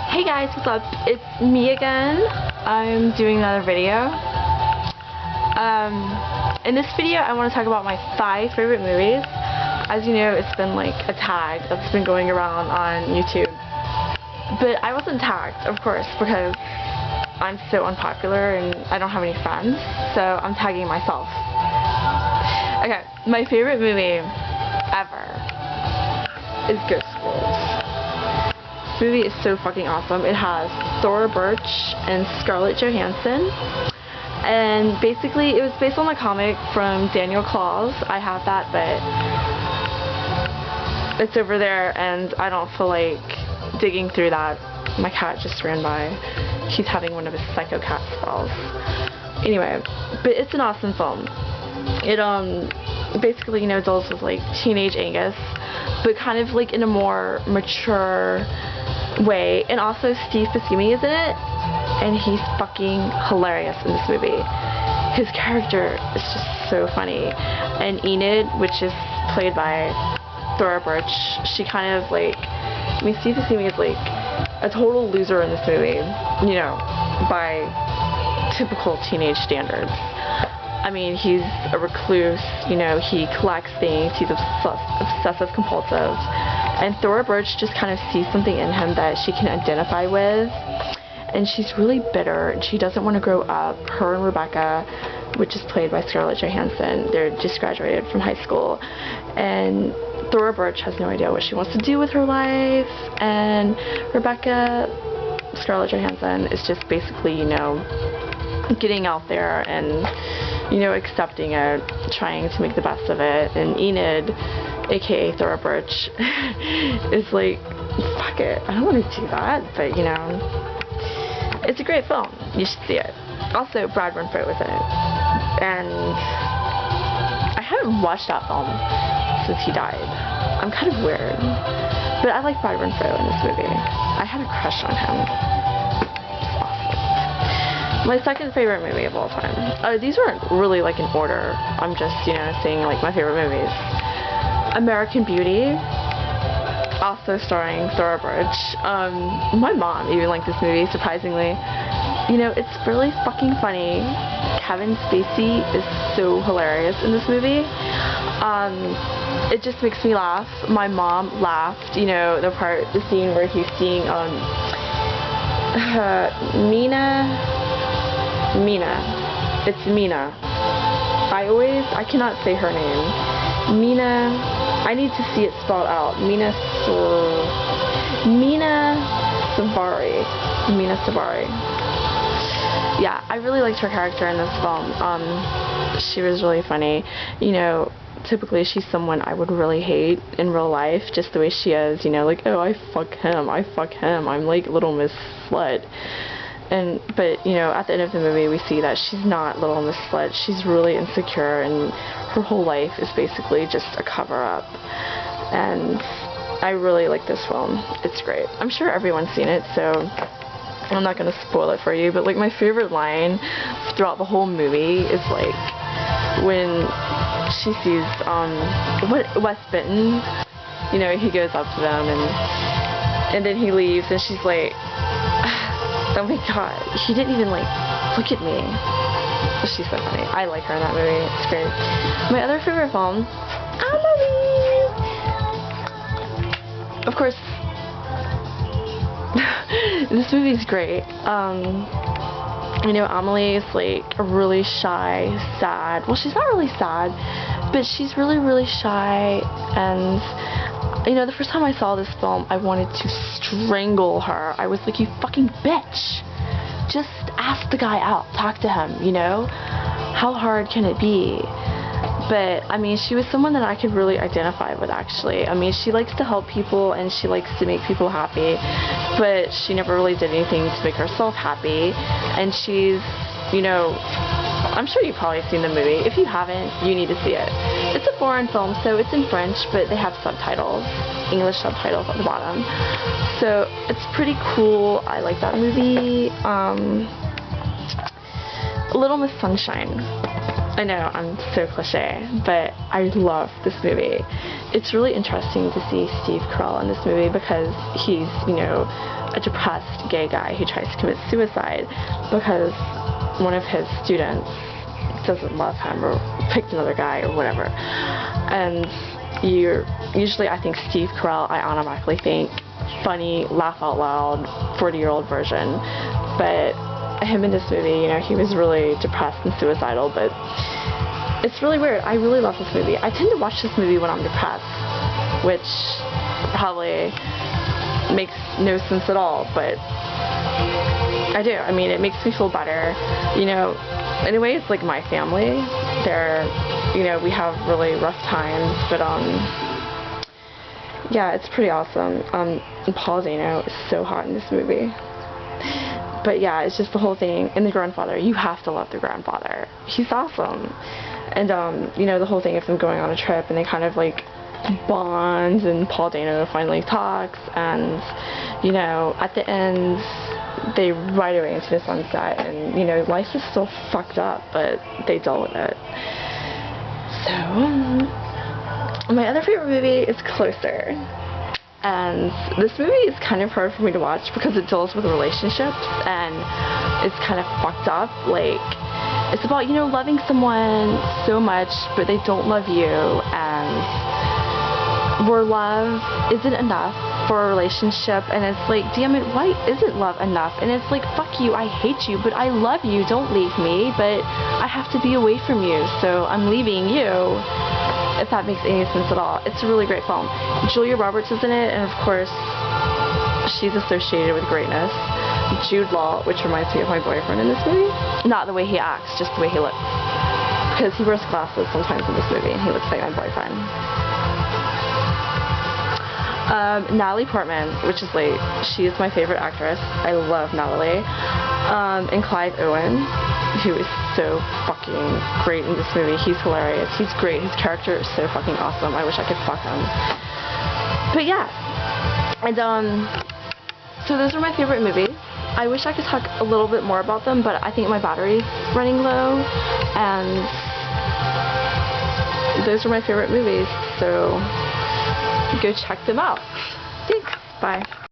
Hey guys, what's up? It's me again. I'm doing another video. In this video I want to talk about my 5 favorite movies. As you know, it's been like a tag that's been going around on YouTube. But I wasn't tagged, of course, because I'm so unpopular and I don't have any friends, so I'm tagging myself. Okay, my favorite movie ever is Ghost Schools. This movie is so fucking awesome. It has Thora Birch and Scarlett Johansson. And basically, it was based on a comic from Daniel Claus. I have that, but it's over there, and I don't feel like digging through that. My cat just ran by. He's having one of his psycho cat spells. Anyway, but it's an awesome film. It basically, you know, deals with like teenage Angus, but kind of like in a more mature way. And also Steve Buscemi is in it, and he's fucking hilarious in this movie. His character is just so funny. And Enid, which is played by Thora Birch, she kind of like, I mean, Steve Buscemi is like a total loser in this movie, you know, by typical teenage standards. I mean, he's a recluse, you know, he collects things, he's obsessive compulsive, and Thora Birch just kind of sees something in him that she can identify with, and she's really bitter, and she doesn't want to grow up. Her and Rebecca, which is played by Scarlett Johansson, they're just graduated from high school, and Thora Birch has no idea what she wants to do with her life, and Rebecca, Scarlett Johansson, is just basically, you know, getting out there and, you know, accepting it, trying to make the best of it. And Enid, aka Thora Birch, is like, fuck it, I don't want to do that, but, you know, it's a great film. You should see it. Also, Brad Renfro was in it, and I haven't watched that film since he died. I'm kind of weird, but I like Brad Renfro in this movie. I had a crush on him. My second favorite movie of all time. These weren't really like in order. I'm just, you know, saying like my favorite movies. American Beauty, also starring Thora Birch. My mom even liked this movie, surprisingly. You know, it's really fucking funny. Kevin Spacey is so hilarious in this movie. It just makes me laugh. My mom laughed, you know, the scene where he's seeing Mina. It's Mina. I cannot say her name. Mina. I need to see it spelled out. Mina Savari. Yeah, I really liked her character in this film. She was really funny. You know, typically she's someone I would really hate in real life, just the way she is. You know, like, oh, I fuck him. I'm like Little Miss Slut. But, you know, at the end of the movie, we see that she's not Little Miss Slut. She's really insecure, and her whole life is basically just a cover-up. And I really like this film. It's great. I'm sure everyone's seen it, so I'm not going to spoil it for you. But, like, my favorite line throughout the whole movie is, like, when she sees, Wes Benton, you know, he goes up to them, and then he leaves, and she's like, oh my god, he didn't even, like, look at me. But she's so funny. I like her in that movie. It's great. My other favorite film, Amelie! Of course, this movie's great. You know, Amelie is, like, a really shy, sad, well, she's not really sad, but she's really, really shy, and you know, the first time I saw this film, I wanted to strangle her. I was like, you fucking bitch. Just ask the guy out. Talk to him, you know? How hard can it be? But, I mean, she was someone that I could really identify with, actually. I mean, she likes to help people, and she likes to make people happy, but she never really did anything to make herself happy. And she's, you know, I'm sure you've probably seen the movie. If you haven't, you need to see it. It's a foreign film, so it's in French, but they have subtitles, English subtitles at the bottom. So it's pretty cool. I like that movie. Little Miss Sunshine. I know, I'm so cliche, but I love this movie. It's really interesting to see Steve Carell in this movie because he's, you know, a depressed gay guy who tries to commit suicide because one of his students doesn't love him or picked another guy or whatever. And usually I think Steve Carell, I automatically think funny, laugh out loud, 40-year-old version. But him in this movie, you know, he was really depressed and suicidal, but it's really weird. I really love this movie. I tend to watch this movie when I'm depressed, which probably makes no sense at all, but I do. I mean, it makes me feel better. You know, in a way, it's like my family. You know, we have really rough times, but yeah, it's pretty awesome. And Paul Dano is so hot in this movie. But yeah, it's just the whole thing. And the grandfather, you have to love the grandfather. He's awesome. And you know, the whole thing of them going on a trip and they kind of like bond, and Paul Dano finally talks, and you know, at the end they ride away into the sunset, and you know, life is still fucked up, but they deal with it. So my other favorite movie is Closer. And this movie is kind of hard for me to watch because it deals with relationships and it's kind of fucked up. Like, it's about, you know, loving someone so much but they don't love you, and where love isn't enough for a relationship, and it's like, damn it, why isn't love enough? And it's like, fuck you, I hate you, but I love you, don't leave me, but I have to be away from you, so I'm leaving you, if that makes any sense at all. It's a really great film. Julia Roberts is in it, and of course, she's associated with greatness. Jude Law, which reminds me of my boyfriend in this movie. Not the way he acts, just the way he looks. Because he wears glasses sometimes in this movie, and he looks like my boyfriend. Natalie Portman, which is like, she is my favorite actress. I love Natalie. And Clive Owen, who is so fucking great in this movie. He's hilarious. He's great. His character is so fucking awesome. I wish I could fuck him. But yeah. And so those are my favorite movies. I wish I could talk a little bit more about them, but I think my battery's running low, and those are my favorite movies, so go check them out. Thanks. Bye.